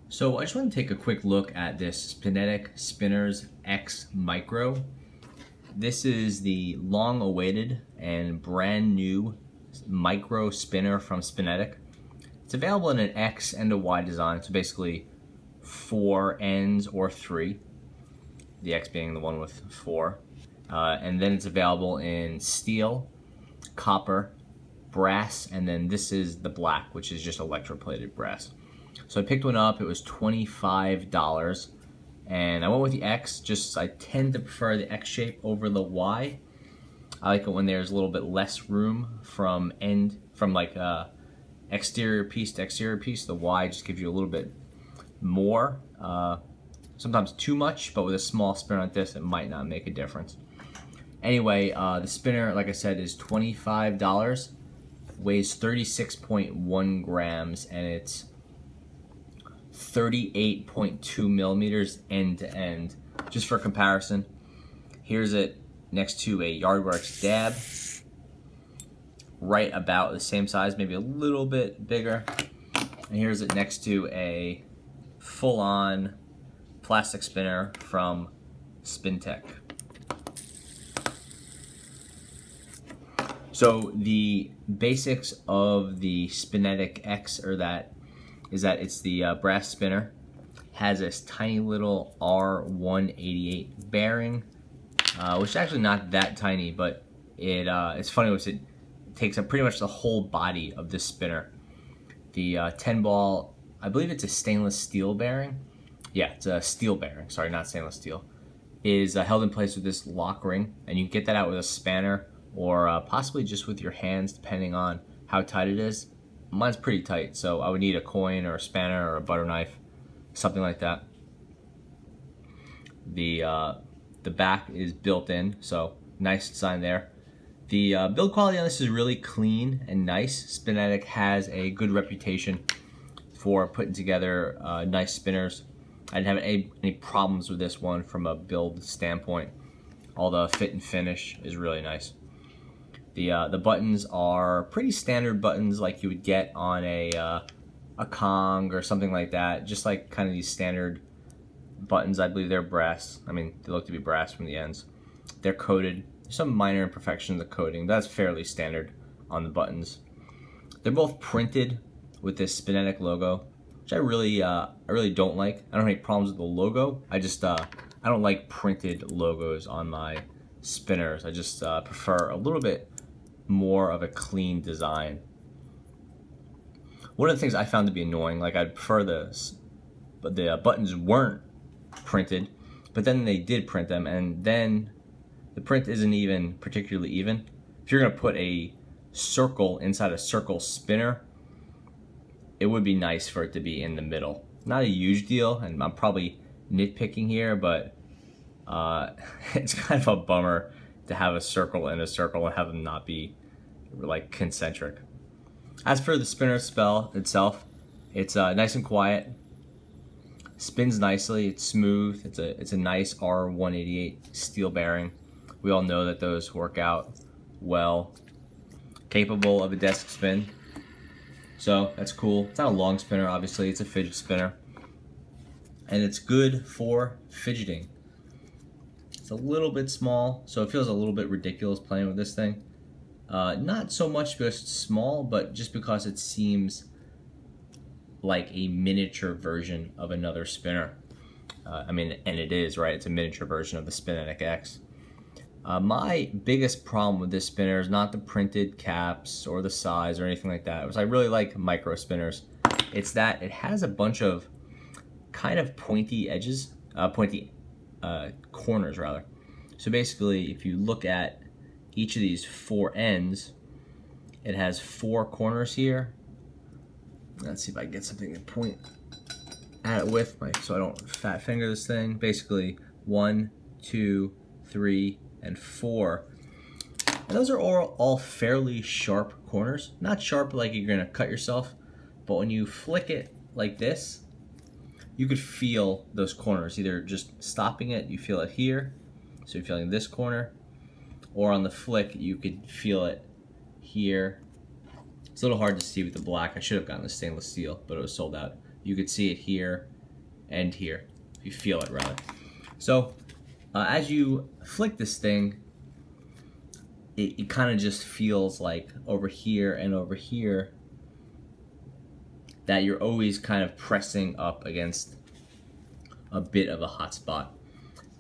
So I just want to take a quick look at this Spinetic Spinners X Micro. This is the long-awaited and brand new micro spinner from Spinetic. It's available in an X and a Y design, so basically 4 ends or 3. The X being the one with 4. And then it's available in steel, copper, brass, and then this is the black, which is just electroplated brass. So I picked one up. It was $25, and I went with the X. I tend to prefer the X shape over the Y. I like it when there's a little bit less room from exterior piece to exterior piece. The Y just gives you a little bit more, sometimes too much, but with a small spinner like this, it might not make a difference. Anyway, the spinner, like I said, is $25, weighs 36.1 grams, and it's 38.2 millimeters end to end. Just for comparison, here's it next to a Yardworks dab, right about the same size, maybe a little bit bigger. And here's it next to a full-on plastic spinner from Spinetic. So the basics of the Spinetic X is that it's the brass spinner, has this tiny little R188 bearing, which is actually not that tiny, but it's funny because it takes up pretty much the whole body of this spinner. The 10 ball, I believe it's a stainless steel bearing. Yeah, it's a steel bearing, sorry, not stainless steel, is held in place with this lock ring, and you can get that out with a spanner or possibly just with your hands, depending on how tight it is. Mine's pretty tight, so I would need a coin or a spanner or a butter knife, something like that. The back is built in, so nice design there. The build quality on this is really clean and nice. Spinetic has a good reputation for putting together nice spinners. I didn't have any problems with this one from a build standpoint. All the fit and finish is really nice. The buttons are pretty standard buttons like you would get on a Kong or something like that. Just like kind of these standard buttons. I believe they're brass. I mean, they look to be brass from the ends. They're coated. There's some minor imperfections of the coating. That's fairly standard on the buttons. They're both printed with this Spinetic logo, which I really don't like. I don't have any problems with the logo. I don't like printed logos on my spinners. I just prefer a little bit more of a clean design. One of the things I found to be annoying, like I'd prefer but the buttons weren't printed, but then they did print them, and then the print isn't even particularly even. If you're gonna put a circle inside a circle spinner, it would be nice for it to be in the middle. Not a huge deal, and I'm probably nitpicking here, but it's kind of a bummer to have a circle and a circle and have them not be like concentric. As for the spinner itself, it's nice and quiet, spins nicely, it's smooth, it's a nice R188 steel bearing. We all know that those work out well. Capable of a desk spin, so that's cool. It's not a long spinner, obviously, it's a fidget spinner, and it's good for fidgeting. It's a little bit small, so it feels a little bit ridiculous playing with this thing. Not so much because it's small, but just because it seems like a miniature version of another spinner. I mean, and it is, right? It's a miniature version of the Spinetic X. My biggest problem with this spinner is not the printed caps or the size or anything like that. I really like micro spinners. It's that it has a bunch of kind of pointy edges, corners rather. So basically, if you look at each of these 4 ends, it has 4 corners here. Let's see if I can get something to point at it with, so I don't fat finger this thing. Basically 1, 2, 3, and 4. And those are all fairly sharp corners. Not sharp like you're gonna cut yourself, but when you flick it like this, you could feel those corners. Either just stopping it, you feel it here, so you're feeling this corner, or on the flick, you could feel it here. It's a little hard to see with the black. I should have gotten the stainless steel, but it was sold out. You could see it here end here. You feel it rather. So as you flick this thing, it kind of just feels like over here and over here that you're always kind of pressing up against a bit of a hot spot.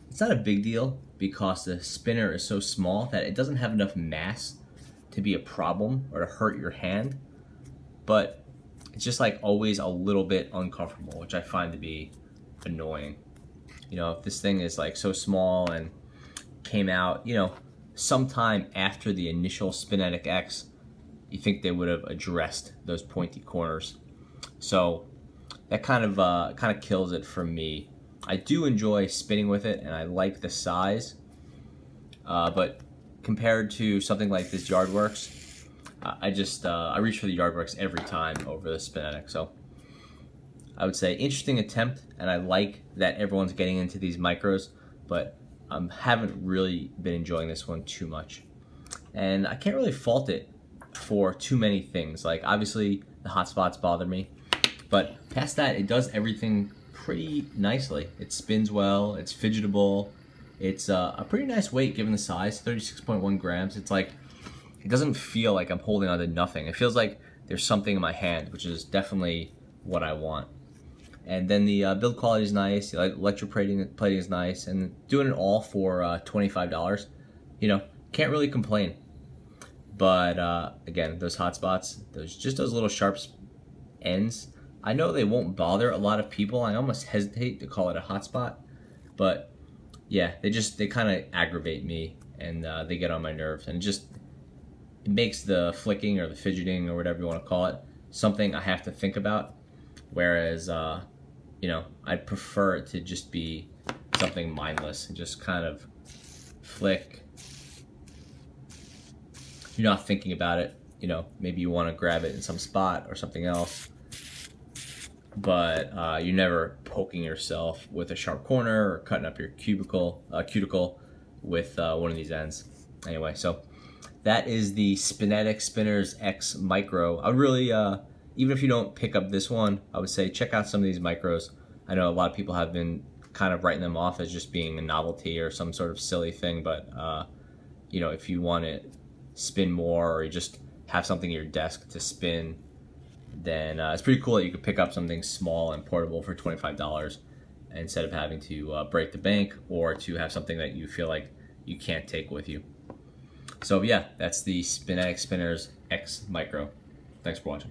It's not a big deal because the spinner is so small that it doesn't have enough mass to be a problem or to hurt your hand, but it's just like always a little bit uncomfortable, which I find to be annoying. You know, if this thing is like so small and came out, you know, sometime after the initial Spinetic X, you think they would have addressed those pointy corners. So that kind of kills it for me. I do enjoy spinning with it, and I like the size, but compared to something like this Yardworks, I reach for the Yardworks every time over the Spinetic. So I would say interesting attempt, and I like that everyone's getting into these micros, but haven't really been enjoying this one too much. And I can't really fault it for too many things. Like obviously the hot spots bother me, but past that it does everything pretty nicely. It spins well, it's fidgetable, it's a pretty nice weight given the size, 36.1 grams. It's like, it doesn't feel like I'm holding on to nothing. It feels like there's something in my hand, which is definitely what I want. And then the build quality is nice, the electroplating is nice, and doing it all for $25, you know, can't really complain. But again, those hot spots, those little sharp ends, I know they won't bother a lot of people. I almost hesitate to call it a hot spot, but yeah, they kind of aggravate me, and they get on my nerves, and it makes the flicking or the fidgeting or whatever you want to call it something I have to think about. Whereas you know, I'd prefer it to just be something mindless and just kind of flick. You're not thinking about it. You know, maybe you want to grab it in some spot or something else, but you're never poking yourself with a sharp corner or cutting up your cuticle with one of these ends. Anyway, so that is the Spinetic Spinners X Micro. I really, even if you don't pick up this one, I would say check out some of these micros. I know a lot of people have been kind of writing them off as just being a novelty or some sort of silly thing, but you know, if you want to spin more or you just have something at your desk to spin, then it's pretty cool that you could pick up something small and portable for $25 instead of having to break the bank or to have something that you feel like you can't take with you. So yeah, that's the Spinetic Spinners X Micro. Thanks for watching.